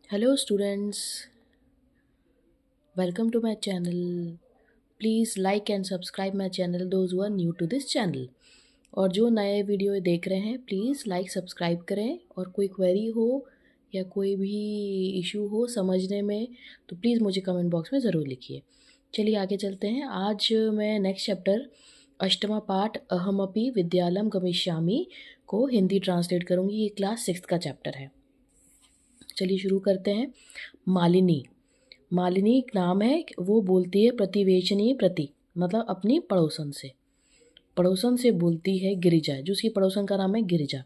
Hello students, welcome to my channel. Please like and subscribe my channel those who are new to this channel. और जो नए video देख रहे हैं please like subscribe करें और कोई क्वेरी हो या कोई भी इशू हो समझने में तो प्लीज़ मुझे कमेंट बॉक्स में ज़रूर लिखिए। चलिए आगे चलते हैं। आज मैं नेक्स्ट चैप्टर अष्टमा पाठ अहमपि विद्यालयम गमिष्यामि को हिंदी ट्रांसलेट करूँगी। ये क्लास 6 का चैप्टर है। चलिए शुरू करते हैं। मालिनी मालिनी एक नाम है, वो बोलती है प्रतिवेशनी प्रति मतलब अपनी पड़ोसन से बोलती है गिरिजा, जो उसकी पड़ोसन का नाम है गिरिजा।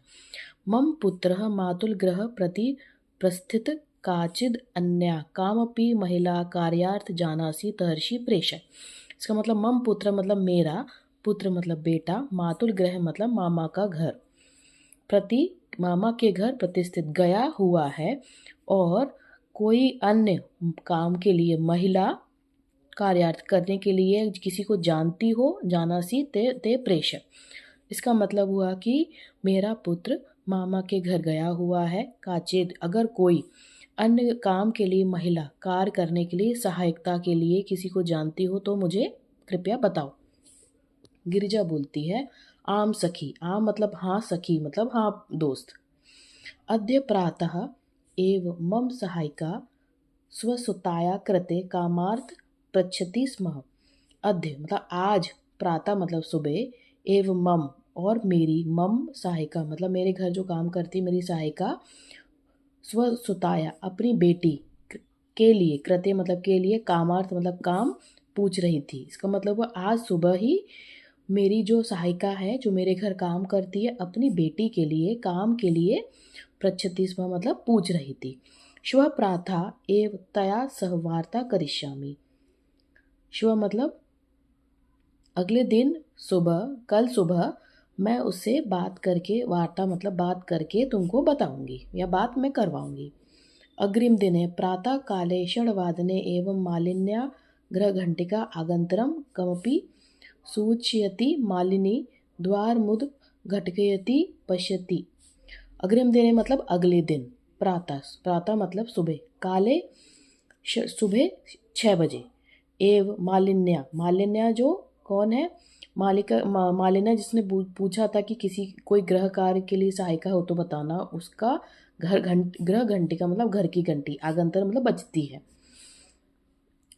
मम पुत्रः मातुल ग्रह प्रति प्रस्थित काचिद अन्या कामपि महिला कार्यार्थ जानासी तहर्षि प्रेषय। इसका मतलब मम पुत्र मतलब मेरा, पुत्र मतलब बेटा, मातुल ग्रह मतलब मामा का घर, प्रति मामा के घर प्रतिष्ठित गया हुआ है, और कोई अन्य काम के लिए महिला कार्यार्थ करने के लिए किसी को जानती हो, जानासी ते प्रेषक। इसका मतलब हुआ कि मेरा पुत्र मामा के घर गया हुआ है, काचेद अगर कोई अन्य काम के लिए महिला कार्य करने के लिए सहायकता के लिए किसी को जानती हो तो मुझे कृपया बताओ। गिरिजा बोलती है आम सखी, आम मतलब हाँ, सखी मतलब हाँ दोस्त। अद्य प्रातः एव मम सहायिका स्वसुताया कृते कामार्थ पृच्छति स्म। अद्य मतलब आज, प्रातः मतलब सुबह, एवं मम और मेरी, मम सहायिका मतलब मेरे घर जो काम करती मेरी सहायिका, स्वसुताया अपनी बेटी के लिए, कृते मतलब के लिए, कामार्थ मतलब काम पूछ रही थी। इसका मतलब वो आज सुबह ही मेरी जो सहायिका है जो मेरे घर काम करती है अपनी बेटी के लिए काम के लिए पृच्छति स्म मतलब पूछ रही थी। श्व प्रातः एव तया सह वार्ता करिष्यामि। श्व मतलब अगले दिन सुबह, कल सुबह मैं उससे बात करके, वार्ता मतलब बात करके तुमको बताऊंगी या बात मैं करवाऊंगी। अग्रिम दिने प्रातः काले षड्वादने एवं मालिन्या गृहघंटिका आगंतरम कमपि सूचयति मालिनी द्वारमुद घटकयति पश्यति। अग्रिम दिने मतलब अगले दिन, प्रातः प्रातः मतलब सुबह, काले सुबह 6 बजे, एव मालिन्या, मालिन्या जो कौन है, मालिन्या जिसने पूछा था कि किसी कोई गृह कार्य के लिए सहायिका हो तो बताना, उसका गृह घंटी का मतलब घर की घंटी, आगंतर मतलब बजती है।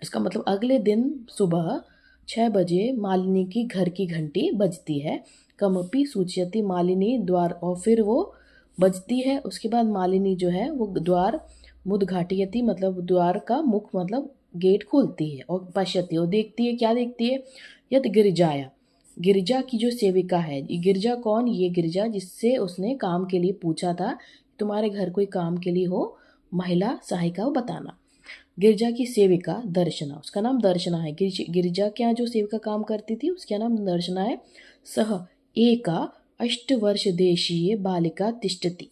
इसका मतलब अगले दिन सुबह 6 बजे मालिनी की घर की घंटी बजती है। कमपि सूचयति मालिनी द्वार, और फिर वो बजती है, उसके बाद मालिनी जो है वो द्वार मुदघाटयति मतलब द्वार का मुख मतलब गेट खोलती है, और पश्यति और देखती है, क्या देखती है, यद गिरिजाया, गिरिजा की जो सेविका है। ये गिरिजा कौन, ये गिरिजा जिससे उसने काम के लिए पूछा था, तुम्हारे घर कोई काम के लिए हो महिला सहायिका, बताना। गिरिजा की सेविका दर्शना, उसका नाम दर्शना है। गिरिजा के यहाँ जो सेविका काम करती थी उसका नाम दर्शना है। सह एका 8 वर्ष देशीय बालिका तिष्ठति,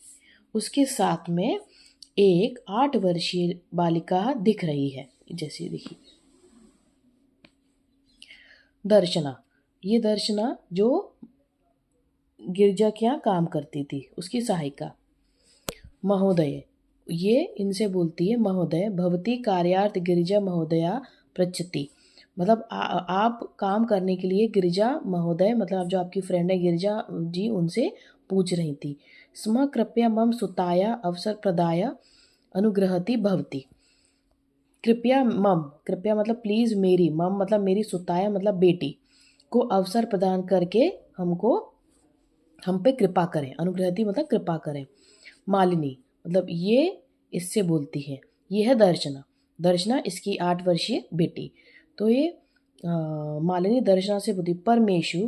उसके साथ में एक 8 वर्षीय बालिका दिख रही है। जैसे देखिए दर्शना, ये दर्शना जो गिरिजा के यहाँ काम करती थी उसकी सहायिका। महोदय, ये इनसे बोलती है महोदय, भवती कार्यार्थ गिरिजा महोदया पृच्छति, मतलब आप काम करने के लिए गिरिजा महोदय मतलब जो आपकी फ्रेंड है गिरिजा जी उनसे पूछ रही थी। स्म कृपया मम सुताया अवसर प्रदाय अनुग्रहति भवती। कृपया मम, कृपया मतलब प्लीज़ मेरी, मम मतलब मेरी, सुताया मतलब बेटी को अवसर प्रदान करके हमको, हम पे कृपा करें, अनुग्रहति मतलब कृपा करें। मालिनी मतलब ये इससे बोलती है, ये है दर्शना, दर्शना इसकी 8 वर्षीय बेटी। तो ये मालिनी दर्शना से बोलती, परमेशु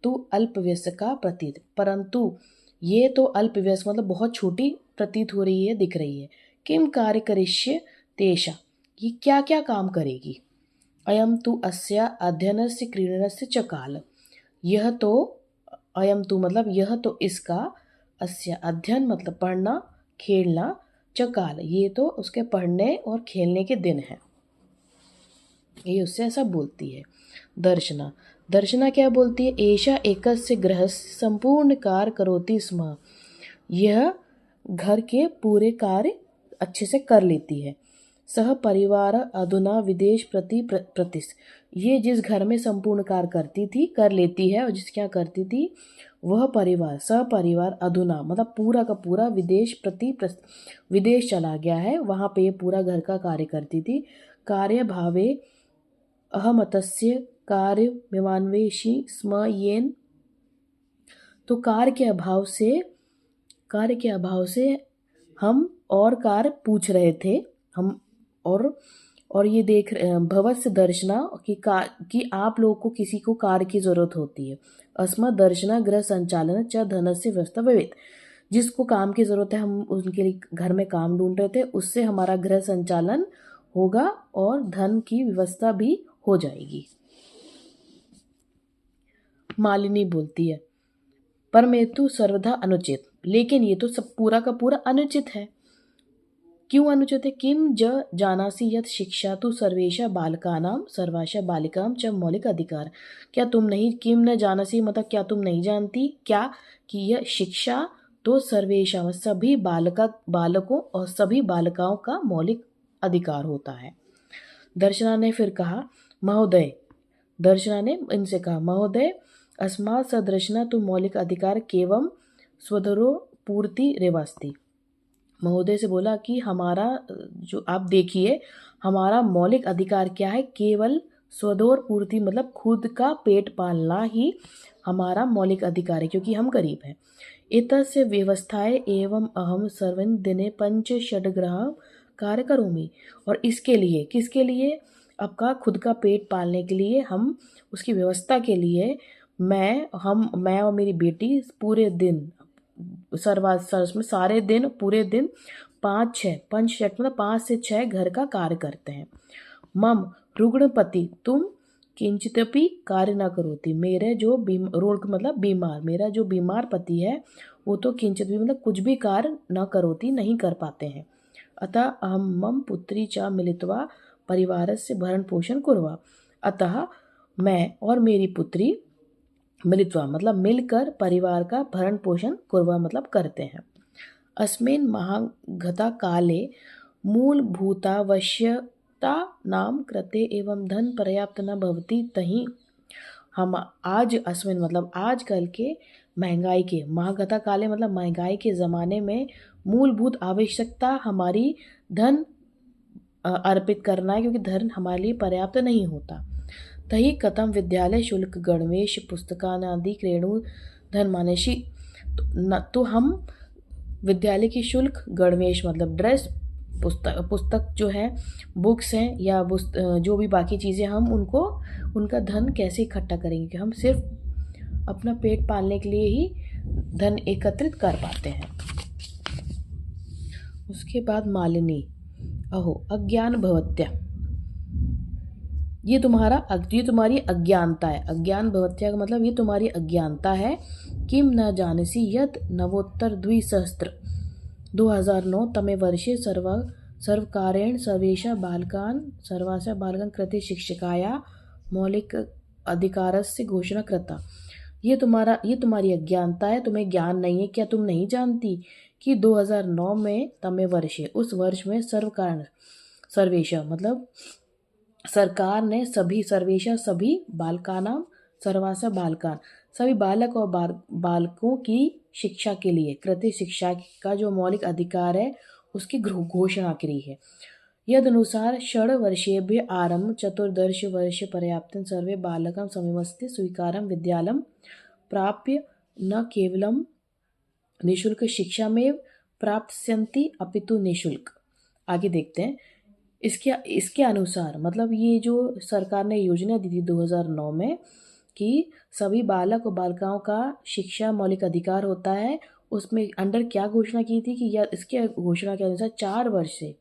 तू अल्पवयस्क का प्रतीत, परंतु ये तो अल्पवयस्क मतलब बहुत छोटी प्रतीत हो रही है, दिख रही है। किम कार्य करिष्य तेषा, ये क्या क्या काम करेगी। अयम तु अस्या अध्ययनस्य क्रीडनस्य च काल, यह तो, अयम तु मतलब यह तो इसका, अस्या अध्ययन मतलब पढ़ना, खेलना, चकाल ये तो उसके पढ़ने और खेलने के दिन हैं। ये उससे ऐसा बोलती है। दर्शना, दर्शना क्या बोलती है, एषा एकस्य गृहस्य संपूर्ण कार्य करोति स्म, यह घर के पूरे कार्य अच्छे से कर लेती है। सह परिवार अधुना विदेश प्रतिस, ये जिस घर में संपूर्ण कार्य करती थी कर लेती है, और जिस क्या करती थी वह परिवार सह परिवार अधुना मतलब पूरा का पूरा विदेश चला गया है, वहाँ पे ये पूरा घर का कार्य करती थी। कार्य भावे अहमतस्य कार्य मेवान्वेषी स्म येन, तो कार्य के अभाव से हम और कार्य पूछ रहे थे हम, और ये देख भवस्य दर्शना कि आप लोगों को किसी को कार्य की जरूरत होती है। अस्मत् दर्शना गृह संचालन च धनस्य व्यवस्था भवेत्, जिसको काम की जरूरत है हम उनके लिए घर में काम ढूंढ रहे थे, उससे हमारा गृह संचालन होगा और धन की व्यवस्था भी हो जाएगी। मालिनी बोलती है परमेतु सर्वथा अनुचित, लेकिन ये तो सब पूरा का पूरा अनुचित है। क्यों अनुचित है? किम ज जानासि यत् शिक्षा तो सर्वेशा बालकानां सर्वाशा बालिकां च मौलिक अधिकार, क्या तुम नहीं, किम न जानासि मतलब क्या तुम नहीं जानती क्या कि यह शिक्षा तो सर्वेशा सभी बालकों और सभी बालिकाओं का मौलिक अधिकार होता है। दर्शना ने फिर कहा महोदय, दर्शना ने इनसे कहा महोदय अस्मात् सदर्शना तो मौलिक अधिकार केवल स्वधरो पूर्ति रेवास्ति, महोदय से बोला कि हमारा जो आप देखिए हमारा मौलिक अधिकार क्या है, केवल स्वदोर पूर्ति मतलब खुद का पेट पालना ही हमारा मौलिक अधिकार है, क्योंकि हम गरीब हैं। एतस्य व्यवस्थाएं एवं अहम सर्वं दिने पंच षड्ग्रह कार्य करोमि, और इसके लिए किसके लिए? आपका खुद का पेट पालने के लिए, हम उसकी व्यवस्था के लिए मैं और मेरी बेटी पूरे दिन सारे दिन पूरे दिन 5 मतलब 5 से 6 घर का कार्य करते हैं। मम रुग्णपति तुम किंचितपि कार्य न करोती, मेरे जो रोग मतलब बीमार, मेरा जो बीमार पति है वो तो किंचित भी मतलब कुछ भी कार्य न करोती, नहीं कर पाते हैं। अतः अहम मम पुत्री च मिलित्वा परिवारस्य भरण पोषण कुर्वा, अतः मैं और मेरी पुत्री मिलित्वा मतलब मिलकर परिवार का भरण पोषण कुर्वा मतलब करते हैं। अस्मिन् महाघता काले मूलभूतावश्यकता नाम कृते एवं धन पर्याप्त न भवति, तहीं हम आज अस्मिन मतलब आजकल के महंगाई के महाघता काले मतलब महंगाई के ज़माने में मूलभूत आवश्यकता हमारी धन अर्पित करना है, क्योंकि धन हमारे लिए पर्याप्त नहीं होता। तही कथम विद्यालय शुल्क गणवेश पुस्तकानादि क्रेणु धन मानेशी, तो हम विद्यालय की शुल्क गणवेश मतलब ड्रेस, पुस्तक जो है बुक्स हैं या जो भी बाकी चीज़ें, हम उनका धन कैसे इकट्ठा करेंगे कि हम सिर्फ अपना पेट पालने के लिए ही धन एकत्रित कर पाते हैं। उसके बाद मालिनी अहो अज्ञान भवत्या, ये तुम्हारी अज्ञानता है। अज्ञान भवत्या का मतलब ये तुम्हारी अज्ञानता है। किम न जानसी यत् नवोत्तर 2009 तमे वर्षे सर्वकारेण सर्वासा बालकान कृते शिक्षकाया मौलिक अधिकारस्य घोषणा कृता, ये तुम्हारी अज्ञानता है, तुम्हें ज्ञान नहीं है। क्या तुम नहीं जानती कि 2009 में तमे वर्षे उस वर्ष में सर्वेशा मतलब सरकार ने सभी बालकानां सर्वासा बालकान सभी बालक और बालकों की शिक्षा के लिए कृति शिक्षा का जो मौलिक अधिकार है उसकी घोषणा करी है। यदनुसार 6 वर्षेभ्य आरम्भ 14 वर्ष पर्याप्तं सर्वे बालकं समीपस्थे स्वीकारं विद्यालयं प्राप्य न केवलं निःशुल्क शिक्षामेव प्राप्स्यन्ति अपितु निःशुल्क। आगे देखते हैं। इसके अनुसार मतलब ये जो सरकार ने योजना दी थी 2009 में कि सभी बालक और बालिकाओं का शिक्षा मौलिक अधिकार होता है, उसमें अंडर क्या घोषणा की थी कि या इसके घोषणा के अनुसार 4 वर्ष से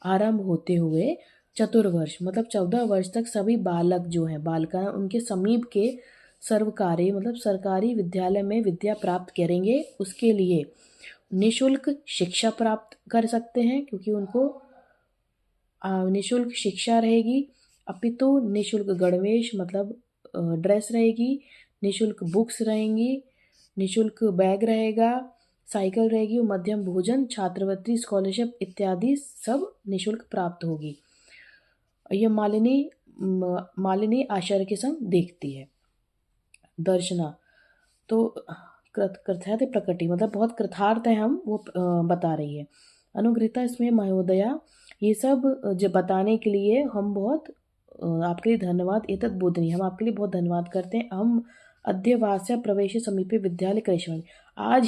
आरंभ होते हुए चतुर्वर्ष मतलब 14 वर्ष तक सभी बालक जो हैं बालिकाएं उनके समीप के सर्वकारी मतलब सरकारी विद्यालय में विद्या प्राप्त करेंगे। उसके लिए निःशुल्क शिक्षा प्राप्त कर सकते हैं क्योंकि उनको निःशुल्क शिक्षा रहेगी, अपितु निःशुल्क गणवेश मतलब ड्रेस रहेगी, निःशुल्क बुक्स रहेंगी, निःशुल्क बैग रहेगा, साइकिल रहेगी और मध्यम भोजन, छात्रवृत्ति, स्कॉलरशिप इत्यादि सब निःशुल्क प्राप्त होगी। ये मालिनी आश्चर्य के संग देखती है। दर्शना तो कृतार्थ प्रकृति मतलब बहुत कृतार्थ है हम, वो बता रही है। अनुग्रहिता इसमें महोदया, ये सब जो बताने के लिए हम बहुत आपके लिए धन्यवाद, एतत् बोधनीय, हम आपके लिए बहुत धन्यवाद करते हैं। हम अध्यवास्य प्रवेश समीपे विद्यालय करिष्यामि, आज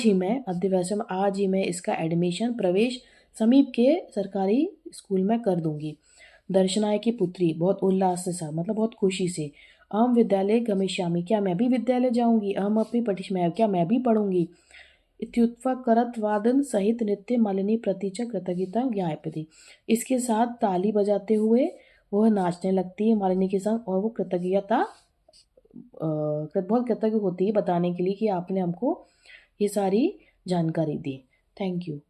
ही मैं इसका एडमिशन प्रवेश समीप के सरकारी स्कूल में कर दूंगी। दर्शनाय की पुत्री बहुत उल्लास से मतलब बहुत खुशी से, अहम विद्यालय गमिष्यामि, क्या मैं भी विद्यालय जाऊंगी, अहम अपनी पठिष्यामि, क्या मैं भी पढ़ूंगी। इत्युक्त्वा करतवादन सहित नृत्य मालिनी प्रतीच कृतज्ञता ज्ञापयति, इसके साथ ताली बजाते हुए वह नाचने लगती है मालिनी के साथ, और वो कृतज्ञता बहुत कृतज्ञ होती है बताने के लिए कि आपने हमको ये सारी जानकारी दी। Thank you.